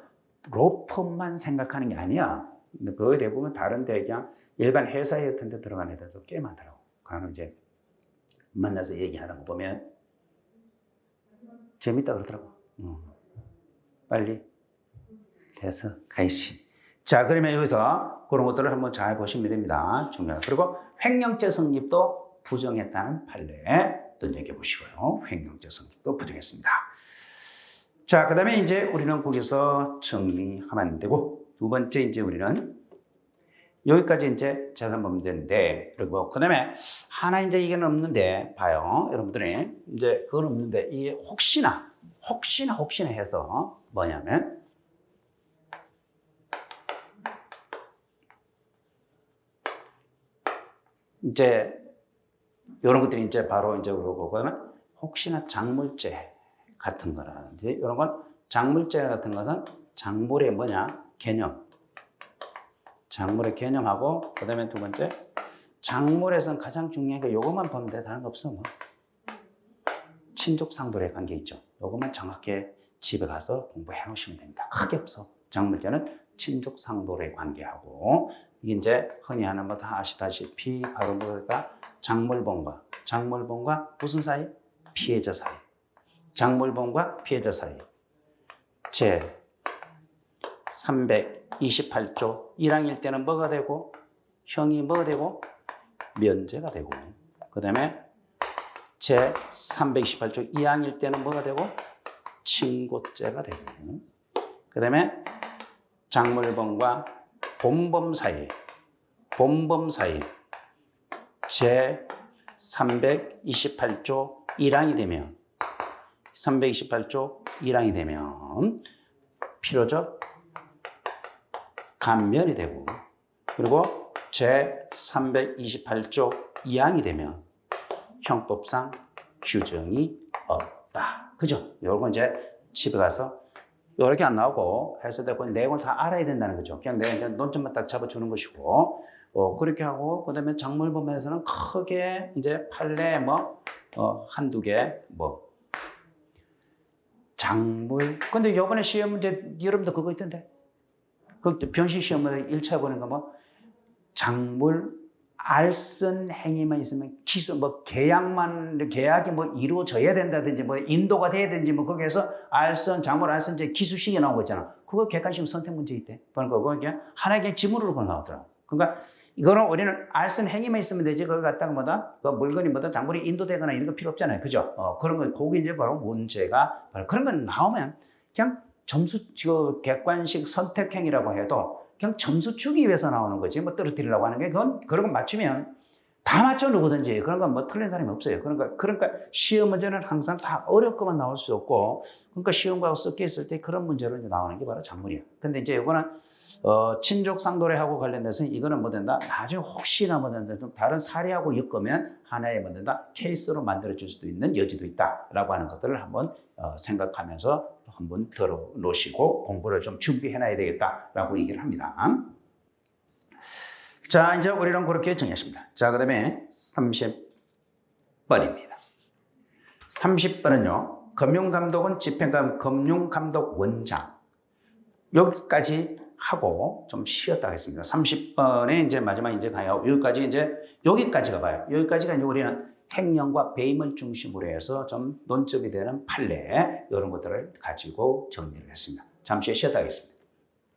Speaker 1: 로펌만 생각하는 게 아니야. 그거에 대부분 다른 데 그냥 일반 회사에 같은 데 들어간 애들도 꽤 많더라고. 그거는 이제 만나서 얘기하는 거 보면 재밌다 그러더라고. 빨리 돼서 가야지. 자, 그러면 여기서 그런 것들을 한번 잘 보시면 됩니다. 중요해요. 그리고 횡령죄 성립도 부정했다는 판례 눈여겨보시고요. 횡령죄 성립도 부정했습니다. 자, 그 다음에 이제 우리는 거기서 정리하면 되고, 두 번째 이제 우리는 여기까지 이제 재산범죄인데, 그리고 그 다음에 하나 이제 이게 없는데, 봐요. 여러분들이 이제 그건 없는데, 이게 혹시나 해서 뭐냐면, 이제 이런 것들이 이제 바로 이제 그러고 그러면 혹시나 작물죄 같은 거라든지 이런 건 작물죄 같은 것은 작물의 뭐냐 개념, 작물의 개념하고 그다음에 두 번째 작물에서는 가장 중요한 게 요것만 보면 돼. 다른 거 없어 뭐. 친족 상도의 관계 있죠. 요것만 정확히 집에 가서 공부해 놓으시면 됩니다. 크게 없어. 작물죄는 친족 상도의 관계하고 이게 이제 흔히 하는 뭐 다 아시다시피 바로 뭐가 작물범과 무슨 사이? 피해자 사이. 작물범과 피해자 사이. 제 328조 1항일 때는 뭐가 되고 형이 뭐가 되고 면제가 되고 그 다음에 제 328조 2항일 때는 뭐가 되고 친고죄가 되고 그 다음에 작물범과 본범 사이 제 328조 1항이 되면 328조 1항이 되면 필요적 감면이 되고 그리고 제 328조 2항이 되면 형법상 규정이 없다. 그죠? 요건 이제 집에 가서 이렇게 안 나오고 해서 되고 내용을 다 알아야 된다는 거죠. 그냥 내가 이제 논점만 딱 잡아주는 것이고, 그렇게 하고, 그 다음에 작물 보면서는 크게 이제 판례 한두 개, 작물. 근데 요번에 시험 문제, 여러분도 그거 있던데. 그 병시 시험을 1차 보는 거 작물, 알선 행위만 있으면 기수 계약이 이루어져야 된다든지 인도가 돼야 되는지 거기에서 알선 작물 알선제 기수식이 나온 거 있잖아. 그거 객관시험 선택 문제 있대. 그러니까 그거 그냥 하나의 지문으로 나오더라고. 그러니까 이거는 우리는 알선 행위만 있으면 되지. 그걸 갖다가 그 물건이 작물이 인도되거나 이런 거 필요 없잖아요. 그죠? 그런 거 그게 이제 바로 문제가 그런 건 나오면 그냥 점수 객관식 선택 행위라고 해도 그냥 점수 주기 위해서 나오는 거지. 떨어뜨리려고 하는 게 그런 거 맞추면 다 맞춰 누구든지 그런 건 틀린 사람이 없어요. 그러니까 시험 문제는 항상 다 어렵고만 나올 수 없고, 그러니까 시험과 섞여 있을 때 그런 문제로 이제 나오는 게 바로 작물이에요. 근데 이제 이거는 친족 상도례하고 관련돼서 이거는 된다. 나중에 혹시나 된다. 좀 다른 사례하고 엮으면 하나의 된다. 케이스로 만들어질 수도 있는 여지도 있다라고 하는 것들을 한번 생각하면서 한번 들어 놓으시고 공부를 좀 준비해 놔야 되겠다라고 얘기를 합니다. 자, 이제 우리는 그렇게 정했습니다. 자, 그 다음에 30번입니다. 30번은요, 금융감독은 금융감독 원장. 여기까지 하고 좀 쉬었다 하겠습니다. 30번에 이제 마지막 이제 가요. 여기까지가 봐요. 여기까지가 이제 우리는 횡령과 배임을 중심으로 해서 좀 논점이 되는 판례, 이런 것들을 가지고 정리를 했습니다. 잠시 쉬었다 하겠습니다.